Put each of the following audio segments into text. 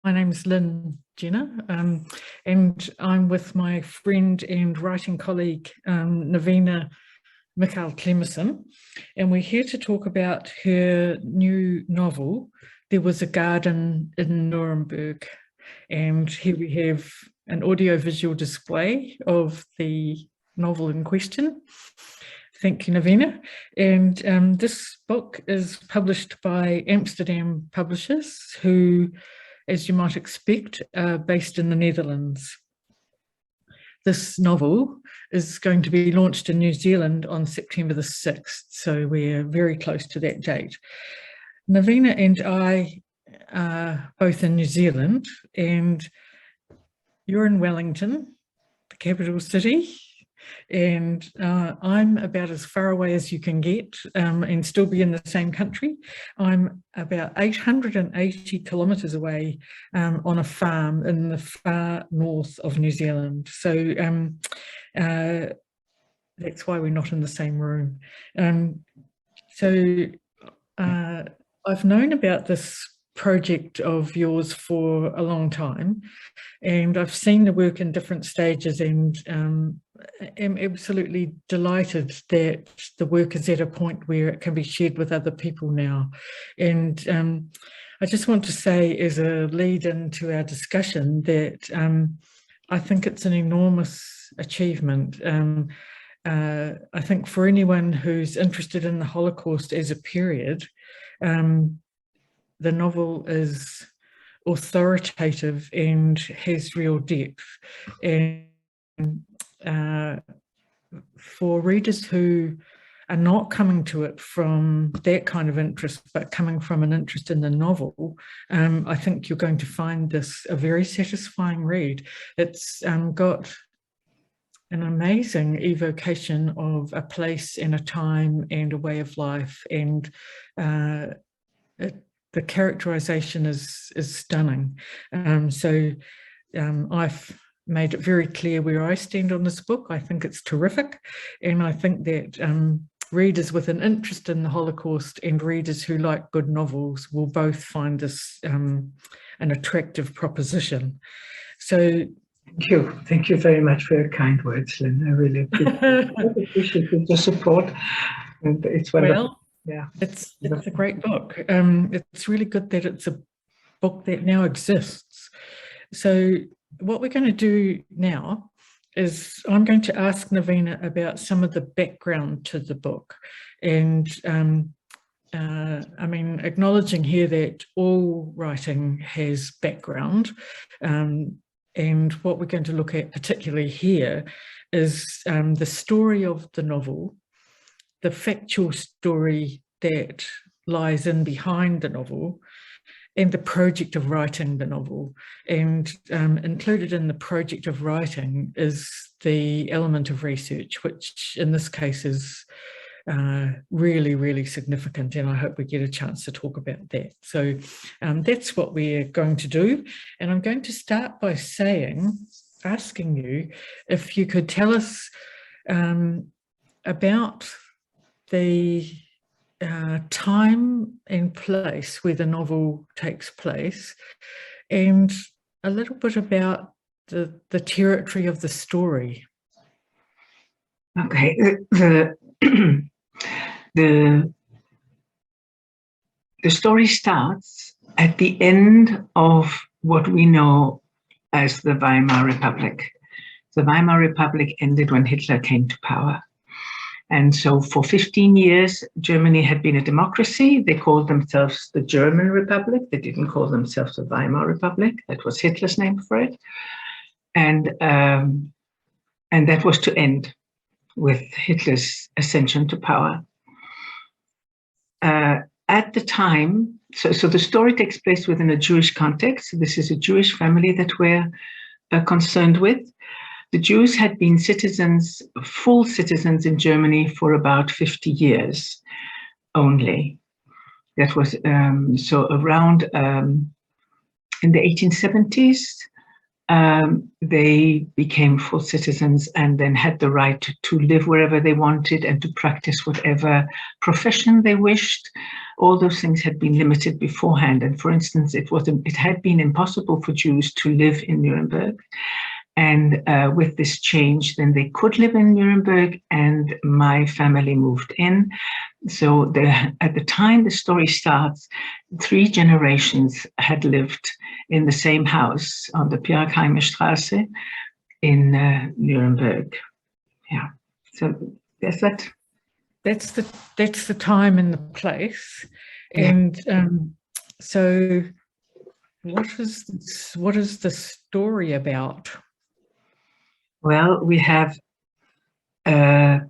My name's Lynn Jenner, and I'm with my friend and writing colleague, Navina Michal Clemerson, and we're here to talk about her new novel, There Was a Garden in Nuremberg. And here we have an audiovisual display of the novel in question. Thank you, Navina. And this book is published by Amsterdam publishers who, as you might expect, are based in the Netherlands. This novel is going to be launched in New Zealand on September the 6th, so we're very close to that date. Navina and I are both in New Zealand, and you're in Wellington, the capital city, and I'm about as far away as you can get and still be in the same country. I'm about 880 kilometres away on a farm in the far north of New Zealand. So that's why we're not in the same room. I've known about this project of yours for a long time, and I've seen the work in different stages, and am absolutely delighted that the work is at a point where it can be shared with other people now. And I just want to say, as a lead into our discussion, that I think it's an enormous achievement. I think for anyone who's interested in the Holocaust as a period, the novel is authoritative and has real depth. And for readers who are not coming to it from that kind of interest, but coming from an interest in the novel, I think you're going to find this a very satisfying read. It's got an amazing evocation of a place and a time and a way of life, and the characterization is stunning. I've made it very clear where I stand on this book. I think it's terrific, and I think that readers with an interest in the Holocaust and readers who like good novels will both find this an attractive proposition. So Thank you very much for your kind words, Lynn. I really appreciate the support, and it's wonderful. Well, yeah, it's a great book. It's really good that it's a book that now exists. So what we're going to do now is I'm going to ask Navina about some of the background to the book. And I mean, acknowledging here that all writing has background. And what we're going to look at particularly here is the story of the novel, the factual story that lies in behind the novel, and the project of writing the novel. And included in the project of writing is the element of research, which in this case is really, really significant, and I hope we get a chance to talk about that. So that's what we're going to do. And I'm going to start by asking you if you could tell us about the time and place where the novel takes place, and a little bit about the territory of the story. Okay, the story starts at the end of what we know as the Weimar Republic. The Weimar Republic ended when Hitler came to power. And so for 15 years, Germany had been a democracy. They called themselves the German Republic. They didn't call themselves the Weimar Republic. That was Hitler's name for it. And that was to end with Hitler's ascension to power. At the time, so the story takes place within a Jewish context. This is a Jewish family that we're concerned with. The Jews had been citizens, full citizens in Germany for about 50 years only. That was, so around in the 1870s, they became full citizens and then had the right to live wherever they wanted and to practice whatever profession they wished. all those things had been limited beforehand. And for instance, it had been impossible for Jews to live in Nuremberg. And with this change, then they could live in Nuremberg, and my family moved in. So at the time the story starts, 3 generations had lived in the same house on the Pirkheimer Straße in Nuremberg. Yeah. So that's that. That's the time and the place. Yeah. And so what is the story about? Well, we have the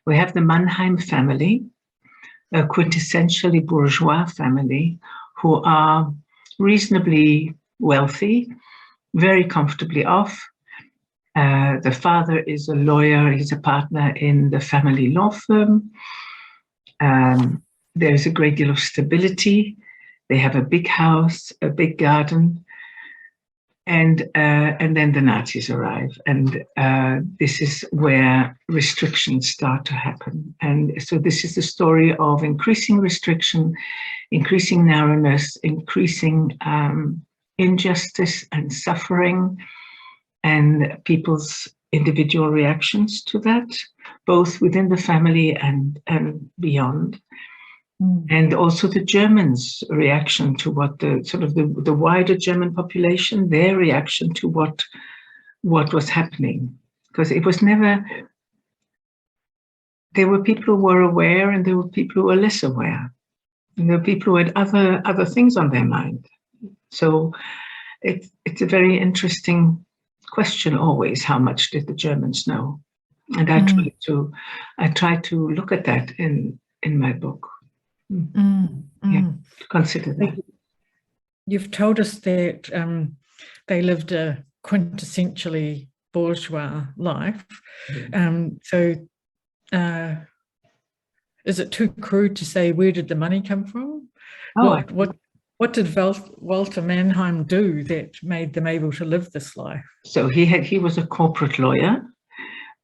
Mannheim family, a quintessentially bourgeois family who are reasonably wealthy, very comfortably off. The father is a lawyer, he's a partner in the family law firm. There's a great deal of stability. They have a big house, a big garden. And then the Nazis arrive, and this is where restrictions start to happen. And so this is the story of increasing restriction, increasing narrowness, increasing injustice and suffering, and people's individual reactions to that, both within the family and beyond. And also the Germans' reaction to what the wider German population, their reaction to what was happening. Because it was never, there were people who were aware and there were people who were less aware. And there were people who had other things on their mind. So it's a very interesting question always, how much did the Germans know? And I try to look at that in my book. Yeah, consider that. You've told us that they lived a quintessentially bourgeois life. So is it too crude to say where did the money come from? What did Walter Mannheim do that made them able to live this life? So he was a corporate lawyer.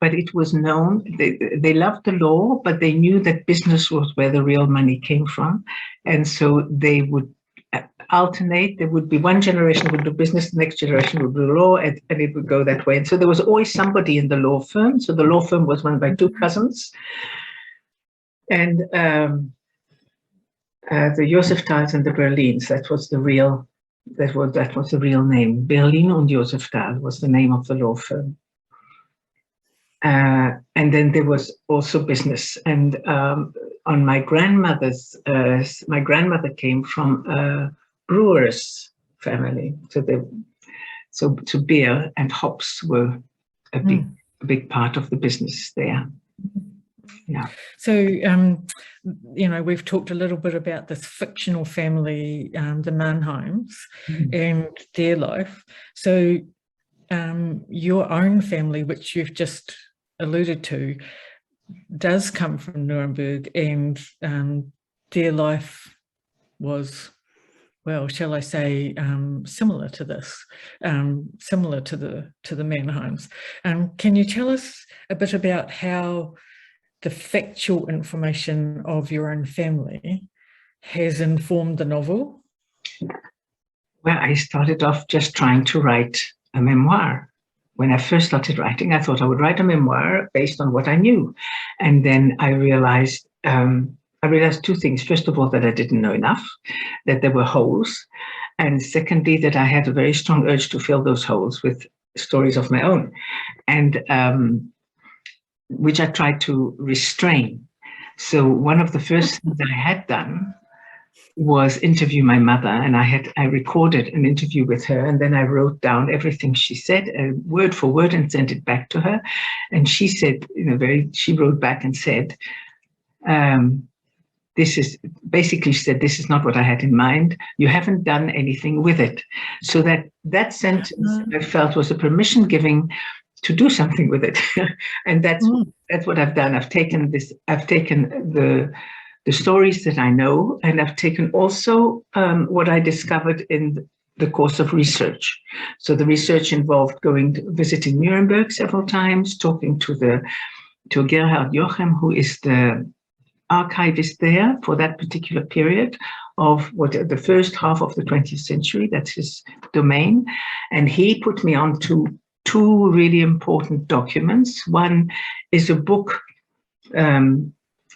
But it was known, they loved the law, but they knew that business was where the real money came from. And so they would alternate. There would be one generation would do business, the next generation would do law, and it would go that way. And so there was always somebody in the law firm. So the law firm was run by 2 cousins. And the Josefthals and the Berlins, that was the real name. Berlin und Josefthal was the name of the law firm. And then there was also business. And on my grandmother came from a brewer's family. So beer and hops were a big part of the business there. Yeah. So, we've talked a little bit about this fictional family, the Mannheims, and their life. So your own family, which you've just alluded to, does come from Nuremberg, and their life was, well, shall I say, similar to this, similar to the Mannheims. Can you tell us a bit about how the factual information of your own family has informed the novel? Well, I started off just trying to write a memoir. When I first started writing, I thought I would write a memoir based on what I knew. And then I realized 2 things. First of all, that I didn't know enough, that there were holes. And secondly, that I had a very strong urge to fill those holes with stories of my own, and which I tried to restrain. So one of the first things that I had done was interview my mother, and I recorded an interview with her, and then I wrote down everything she said, word for word, and sent it back to her. And she said, she wrote back and said, this is not what I had in mind. You haven't done anything with it. So that sentence I felt was a permission giving to do something with it. And that's what I've done. I've taken the stories that I know, and I've taken also what I discovered in the course of research. So the research involved visiting Nuremberg several times, talking to Gerhard Jochem, who is the archivist there for that particular period of the first half of the 20th century. That's his domain. And he put me on to two really important documents. One is a book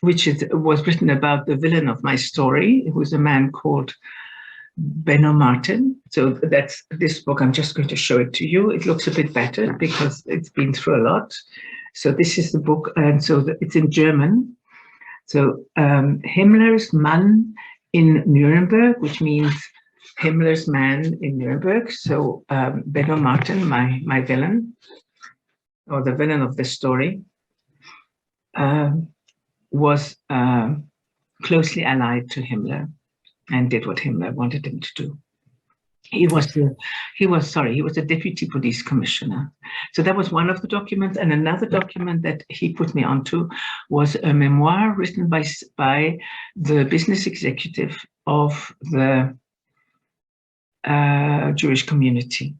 which was written about the villain of my story. It was a man called Benno Martin. So that's this book. I'm just going to show it to you. It looks a bit better because it's been through a lot. So this is the book, and so it's in German. So Himmler's Mann in Nuremberg, which means Himmler's man in Nuremberg. So Benno Martin, my villain, or the villain of this story, was closely allied to Himmler and did what Himmler wanted him to do. He was a deputy police commissioner. So that was one of the documents. And another document that he put me onto was a memoir written by the business executive of the Jewish community.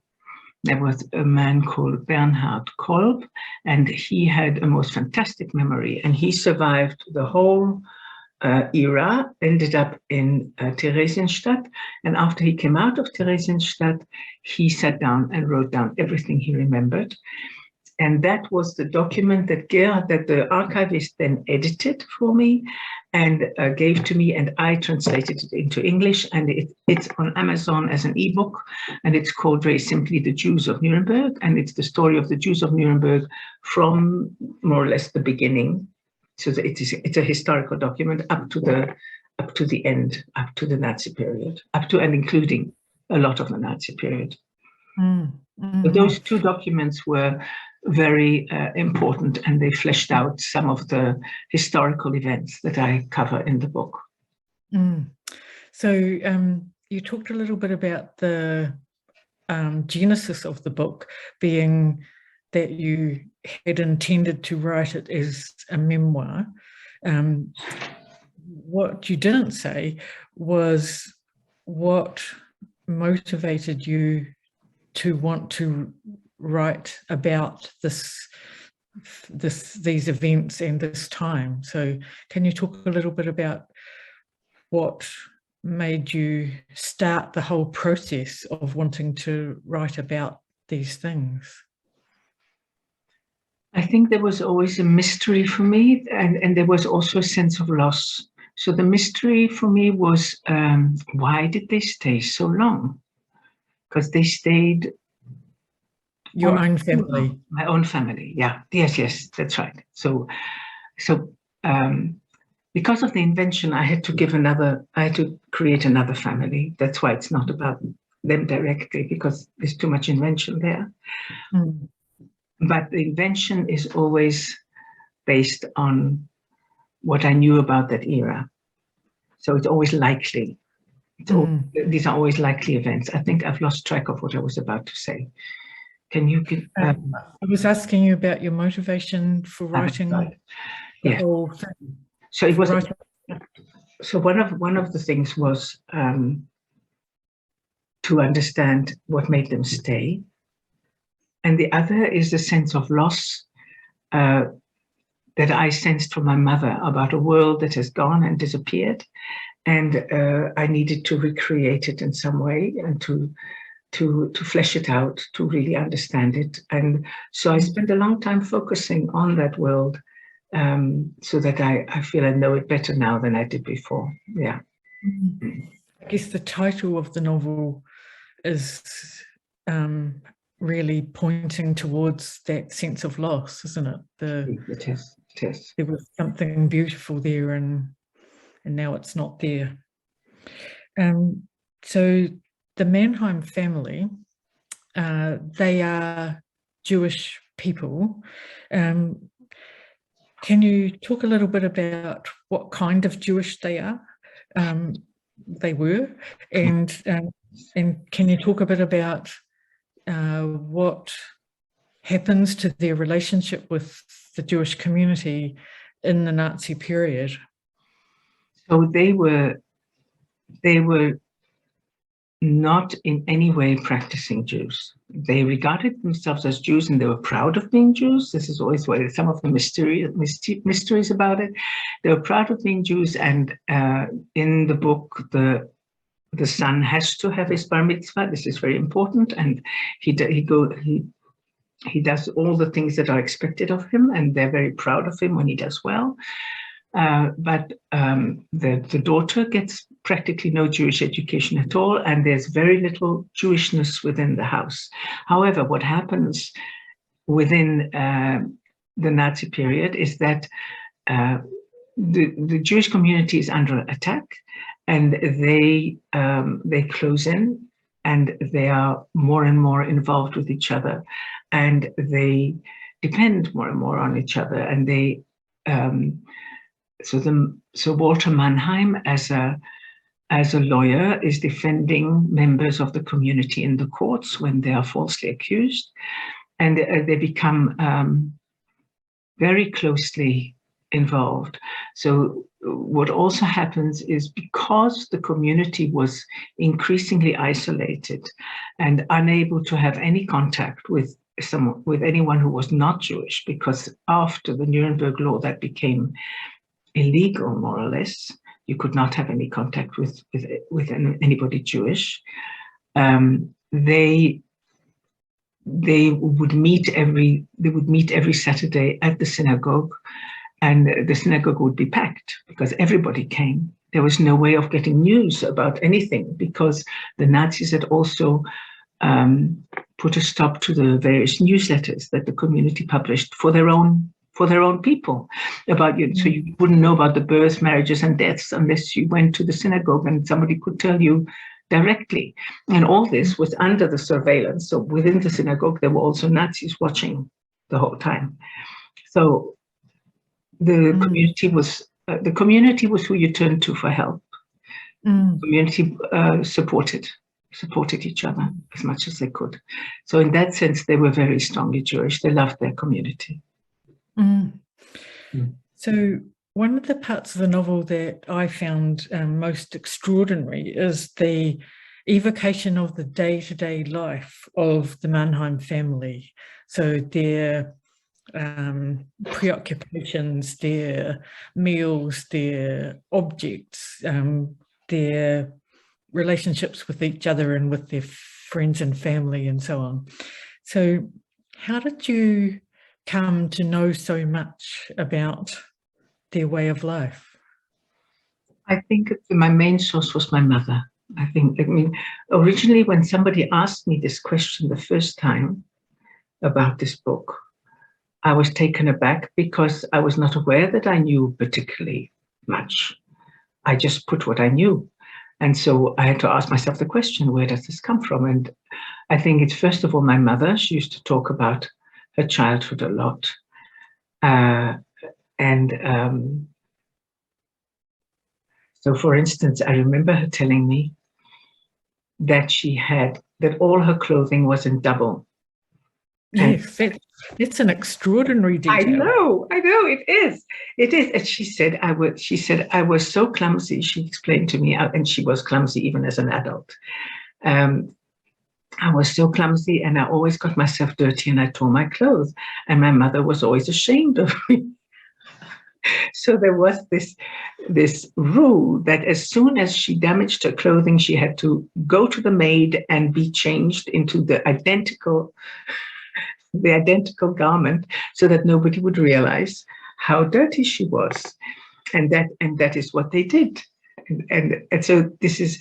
There was a man called Bernhard Kolb, and he had a most fantastic memory, and he survived the whole era, ended up in Theresienstadt, and after he came out of Theresienstadt, he sat down and wrote down everything he remembered. And that was the document that the archivist then edited for me and gave to me, and I translated it into English, and it's on Amazon as an ebook, and it's called very simply The Jews of Nuremberg, and it's the story of the Jews of Nuremberg from more or less the beginning. So it's a historical document up to the end, up to the Nazi period, up to and including a lot of the Nazi period. So those two documents were very important, and they fleshed out some of the historical events that I cover in the book. So you talked a little bit about the genesis of the book being that you had intended to write it as a memoir. What you didn't say was what motivated you to want to write about these events and this time. So can you talk a little bit about what made you start the whole process of wanting to write about these things? I think there was always a mystery for me, and there was also a sense of loss. So the mystery for me was, why did they stay so long? Because they stayed. Your own family. My own family, yeah. Yes, that's right. So because of the invention, I had to create another family. That's why it's not about them directly, because there's too much invention there. But the invention is always based on what I knew about that era. So it's always likely. These are always likely events. I think I've lost track of what I was about to say. Can you give? I was asking you about your motivation for writing the whole thing. So it was. So one of the things was to understand what made them stay, and the other is the sense of loss that I sensed from my mother about a world that has gone and disappeared, and I needed to recreate it in some way and to flesh it out, to really understand it. And so I spent a long time focusing on that world, so that I feel I know it better now than I did before. Yeah. I guess the title of the novel is really pointing towards that sense of loss, isn't it? It is. There was something beautiful there, and now it's not there. So the Mannheim family, they are Jewish people. Can you talk a little bit about what kind of Jewish they are? They were, and can you talk a bit about what happens to their relationship with the Jewish community in the Nazi period? So they were not in any way practicing Jews. They regarded themselves as Jews and they were proud of being Jews. This is always what some of the mysteries about it. They were proud of being Jews, and in the book, the son has to have his bar mitzvah. This is very important, and he does all the things that are expected of him, and they're very proud of him when he does well. But the daughter gets practically no Jewish education at all, and there's very little Jewishness within the house. However, what happens within the Nazi period is that the Jewish community is under attack, and they close in, and they are more and more involved with each other, and they depend more and more on each other, and they. So Walter Mannheim, as a lawyer, is defending members of the community in the courts when they are falsely accused, and they become very closely involved. So what also happens is, because the community was increasingly isolated and unable to have any contact with anyone who was not Jewish, because after the Nuremberg law that became illegal, more or less. You could not have any contact with anybody Jewish. They would meet every Saturday at the synagogue, and the synagogue would be packed because everybody came. There was no way of getting news about anything, because the Nazis had also put a stop to the various newsletters that the community published for their own people about you. So you wouldn't know about the births, marriages, and deaths unless you went to the synagogue and somebody could tell you directly. And all this was under the surveillance. So within the synagogue, there were also Nazis watching the whole time. So the community was who you turned to for help. The community supported each other as much as they could. So in that sense, they were very strongly Jewish. They loved their community. So one of the parts of the novel that I found most extraordinary is the evocation of the day-to-day life of the Mannheim family. So their preoccupations, their meals, their objects, their relationships with each other and with their friends and family and so on. So how did you come to know so much about their way of life? I think my main source was my mother. I mean, originally when somebody asked me this question the first time about this book, I was taken aback because I was not aware that I knew particularly much. I just put what I knew. And so I had to ask myself the question, where does this come from? And I think it's first of all my mother. She used to talk about her childhood a lot. So for instance, I remember her telling me that that all her clothing was in double. Yes, it's an extraordinary detail. I know, it is. And she said, I was so clumsy, she explained to me, and she was clumsy even as an adult. I was so clumsy, and I always got myself dirty, and I tore my clothes, and my mother was always ashamed of me. So there was this rule that as soon as she damaged her clothing, she had to go to the maid and be changed into the identical garment, so that nobody would realize how dirty she was, and that is what they did. And so this is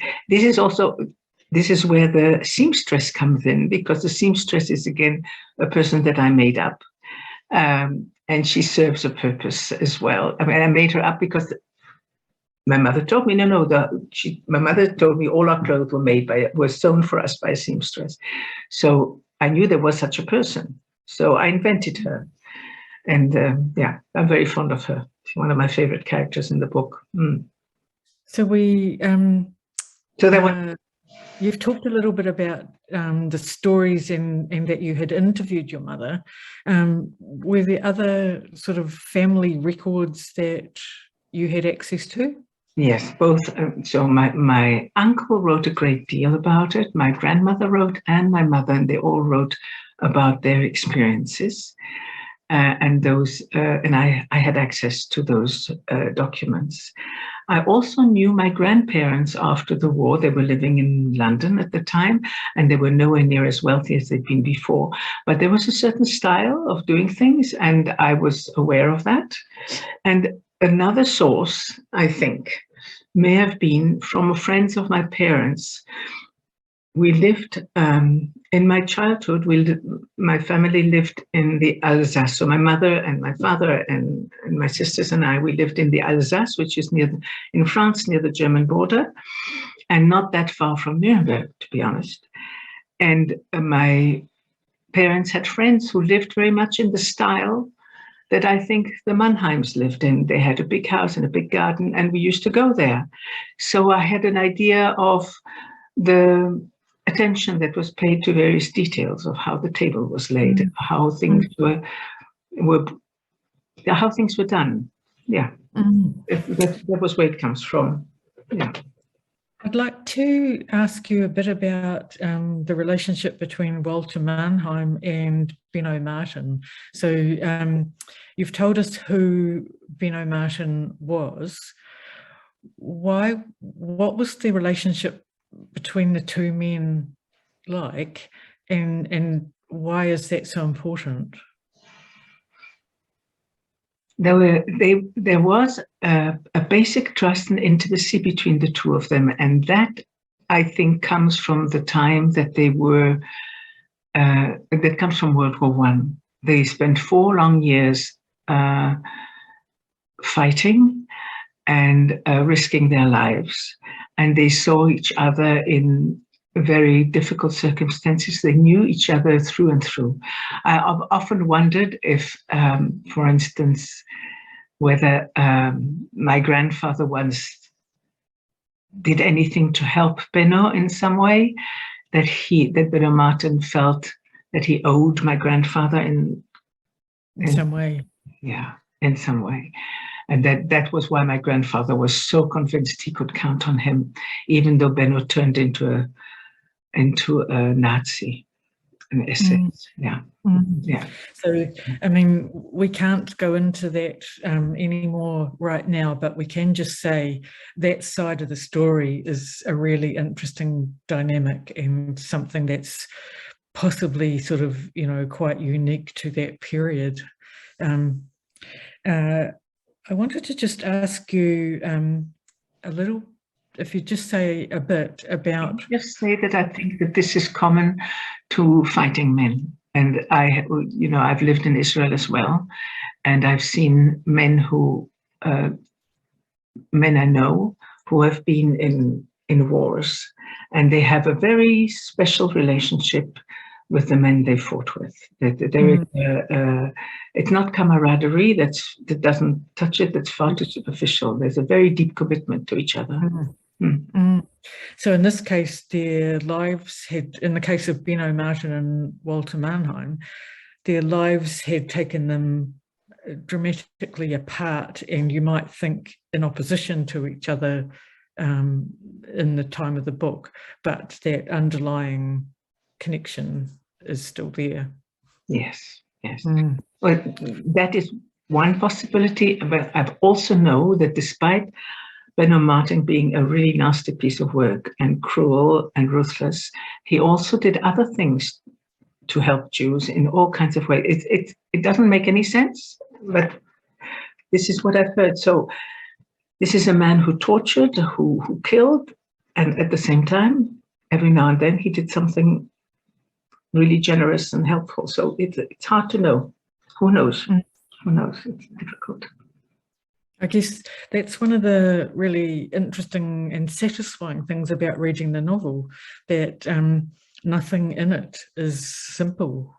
where the seamstress comes in, because the seamstress is again a person that I made up, and she serves a purpose as well. I mean, I made her up because my mother told me my mother told me all our clothes were sewn for us by a seamstress. So I knew there was such a person. So I invented her, and I'm very fond of her. She's one of my favorite characters in the book. So you've talked a little bit about the stories and that you had interviewed your mother. Were there other sort of family records that you had access to? Yes, both. So my uncle wrote a great deal about it. My grandmother wrote, and my mother, and they all wrote about their experiences. And those, and I had access to those documents. I also knew my grandparents after the war. They were living in London at the time, and they were nowhere near as wealthy as they'd been before. But there was a certain style of doing things, and I was aware of that. And another source, I think, may have been from friends of my parents. We lived in my childhood. My family lived in the Alsace. So my mother and my father and my sisters and I, we lived in the Alsace, which is in France, near the German border, and not that far from Nuremberg, to be honest. And my parents had friends who lived very much in the style that I think the Mannheims lived in. They had a big house and a big garden, and we used to go there. So I had an idea of the attention that was paid to various details of how the table was laid, how things were how things were done. Yeah, that was where it comes from. Yeah. I'd like to ask you a bit about the relationship between Walter Mannheim and Benno Martin. So you've told us who Benno Martin was. What was the relationship between the two men like, and why is that so important? There was a basic trust and intimacy between the two of them, and that I think comes from the time that they were. That comes from World War One. They spent 4 long years fighting and risking their lives, and they saw each other in very difficult circumstances. They knew each other through and through. I've often wondered if, for instance, whether my grandfather once did anything to help Benno in some way, that Benno Martin felt that he owed my grandfather in some way. Yeah, in some way. And that was why my grandfather was so convinced he could count on him, even though Benno turned into a Nazi, an SS. Yeah. Yeah. So, I mean, we can't go into that anymore right now, but we can just say that side of the story is a really interesting dynamic and something that's possibly sort of, quite unique to that period. I wanted to just ask you a little, if you just say a bit about... Just say that I think that this is common to fighting men. And I've lived in Israel as well, and I've seen men men I know who have been in wars, and they have a very special relationship with the men they fought with. It's not camaraderie that doesn't touch it. That's far too superficial. There's a very deep commitment to each other. So in this case, their lives had, in the case of Benno Martin and Walter Mannheim, their lives had taken them dramatically apart, and you might think in opposition to each other in the time of the book, but that underlying connection is still there. Yes. Well, that is one possibility, but I also know that despite Benno Martin being a really nasty piece of work and cruel and ruthless, he also did other things to help Jews in all kinds of ways. It doesn't make any sense, but this is what I've heard. So this is a man who tortured, who killed, and at the same time, every now and then he did something really generous and helpful. So it's hard to know. Who knows? Who knows? It's difficult. I guess that's one of the really interesting and satisfying things about reading the novel, that nothing in it is simple.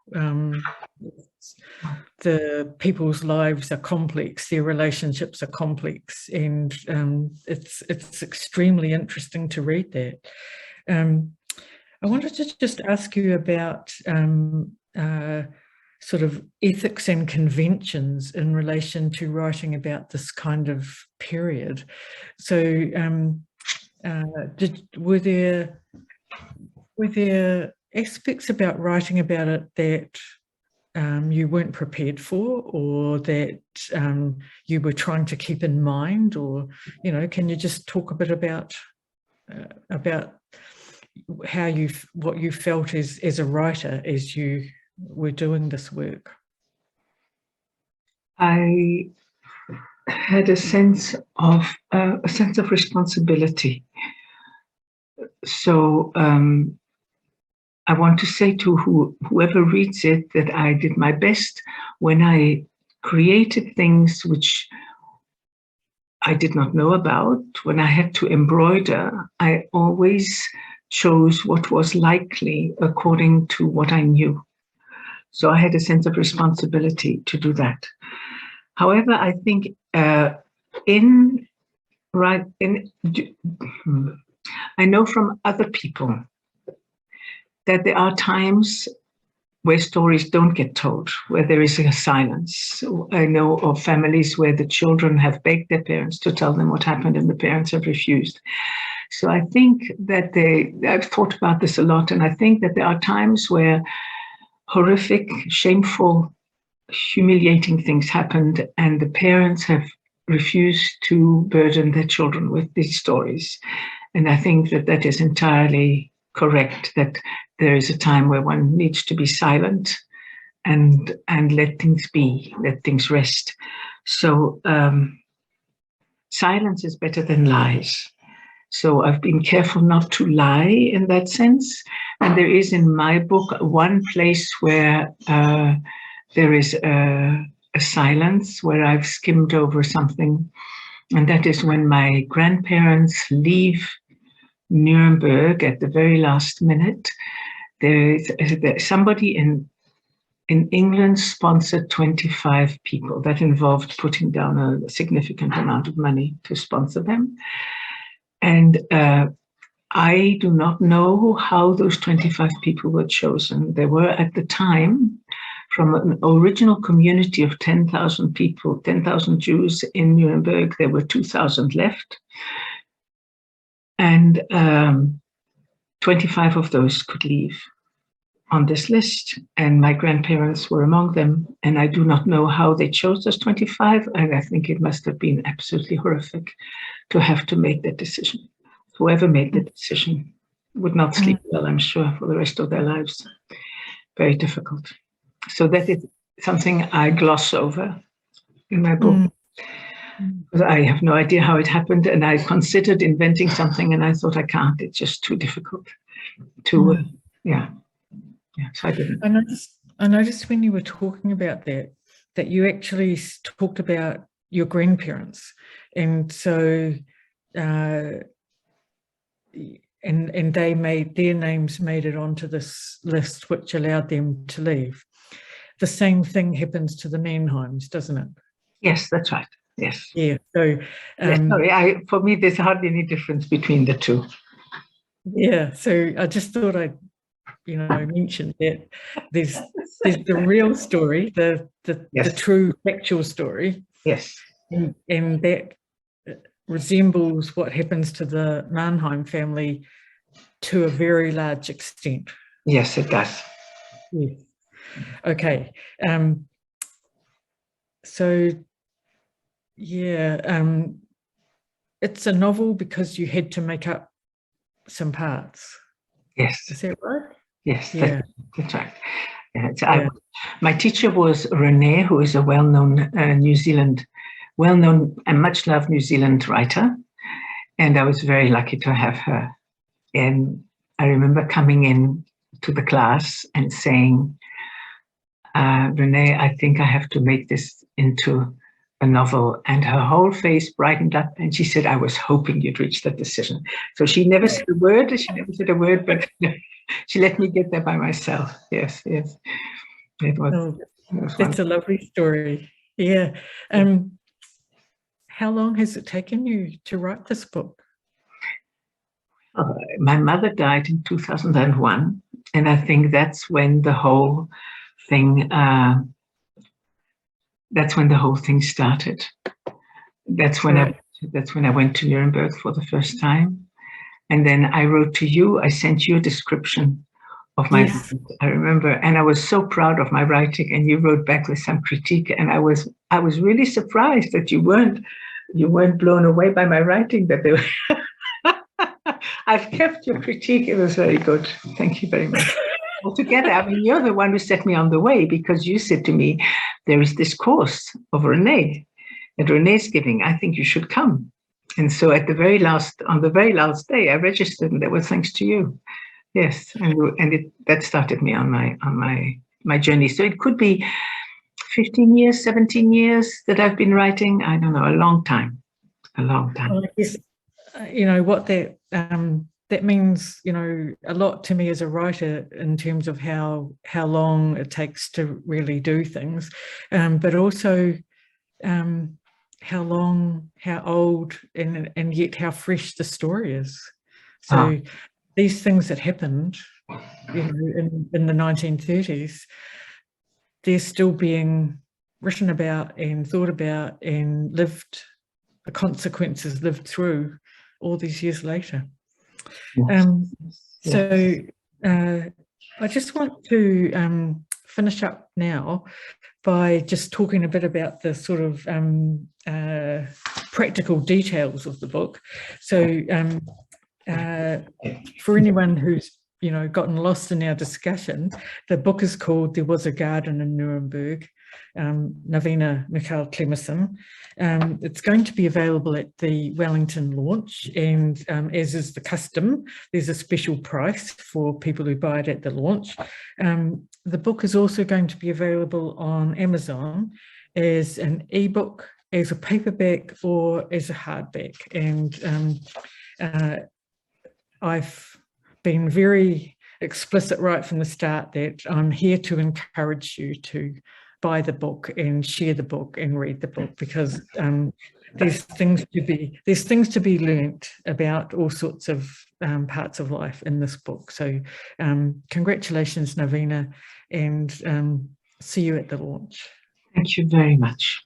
The people's lives are complex, their relationships are complex, and it's extremely interesting to read that. I wanted to just ask you about sort of ethics and conventions in relation to writing about this kind of period. So were there aspects about writing about it that you weren't prepared for, or that you were trying to keep in mind? Or, you know, can you just talk a bit about how what you felt as a writer as you were doing this work? I had a sense of responsibility. So I want to say to whoever reads it that I did my best when I created things which I did not know about. When I had to embroider, I always chose what was likely according to what I knew. So I had a sense of responsibility to do that. However, I think I know from other people that there are times where stories don't get told, where there is a silence. I know of families where the children have begged their parents to tell them what happened and the parents have refused. So I think that I've thought about this a lot, and I think that there are times where horrific, shameful, humiliating things happened and the parents have refused to burden their children with these stories. And I think that that is entirely correct, that there is a time where one needs to be silent and let things be, let things rest. So silence is better than lies. So I've been careful not to lie in that sense. And there is in my book one place where there is a silence, where I've skimmed over something. And that is when my grandparents leave Nuremberg at the very last minute. There's somebody in England sponsored 25 people. That involved putting down a significant amount of money to sponsor them. And I do not know how those 25 people were chosen. There were at the time, from an original community of 10,000 people, 10,000 Jews in Nuremberg, there were 2,000 left. And 25 of those could leave on this list. And my grandparents were among them. And I do not know how they chose those 25. And I think it must have been absolutely horrific to have to make that decision. Whoever made the decision would not sleep well, I'm sure, for the rest of their lives. Very difficult. So that is something I gloss over in my book. Because I have no idea how it happened, and I considered inventing something, and I thought I can't. It's just too difficult to, yeah. So I didn't. I noticed when you were talking about that you actually talked about your grandparents, and so and they made their names made it onto this list, which allowed them to leave. The same thing happens to the Mannheims, doesn't it? Yes, that's right. Yes. Yeah. So sorry, for me, there's hardly any difference between the two. Yeah. So I just thought I'd, mention that there's the real story, the true factual story. Yes. And that resembles what happens to the Mannheim family to a very large extent. Yes, it does. Yes. Okay. So, yeah, it's a novel because you had to make up some parts. Yes. Is that right? Yes, yeah. that's right. Yeah, my teacher was Renee, who is a well-known and much loved New Zealand writer. And I was very lucky to have her. And I remember coming in to the class and saying, Renee, I think I have to make this into a novel. And her whole face brightened up and she said, I was hoping you'd reach that decision. So she never said a word, but she let me get there by myself. Yes. It was, that's a lovely story. Yeah. How long has it taken you to write this book? My mother died in 2001. And I think that's when the whole thing, that's when the whole thing started. That's when I went to Nuremberg for the first time. And then I wrote to you, I sent you a description of my book, I remember, and I was so proud of my writing, and you wrote back with some critique, and I was really surprised that you weren't blown away by my writing, that they were I've kept your critique. It was very good. Thank you very much. Altogether, I mean, you're the one who set me on the way, because you said to me, there is this course of Renee that Renee's giving. I think you should come. And so on the very last day, I registered, and that was thanks to you. Yes, and that started me on my journey. So it could be 15 years, 17 years that I've been writing. I don't know, a long time. Well, I guess, what that means, a lot to me as a writer, in terms of how long it takes to really do things, but also how long, how old, and yet how fresh the story is. So these things that happened, in the 1930s, they're still being written about and thought about and lived, the consequences lived through all these years later. Yes. So I just want to finish up now by just talking a bit about the sort of practical details of the book. So for anyone who's gotten lost in our discussion, the book is called There Was a Garden in Nuremberg, Navina Michal Clemerson. It's going to be available at the Wellington launch, and as is the custom, there's a special price for people who buy it at the launch. The book is also going to be available on Amazon as an ebook, as a paperback, or as a hardback. And I've been very explicit right from the start that I'm here to encourage you to buy the book and share the book and read the book, because there's things to be learnt about all sorts of parts of life in this book. So congratulations, Navina, and see you at the launch. Thank you very much.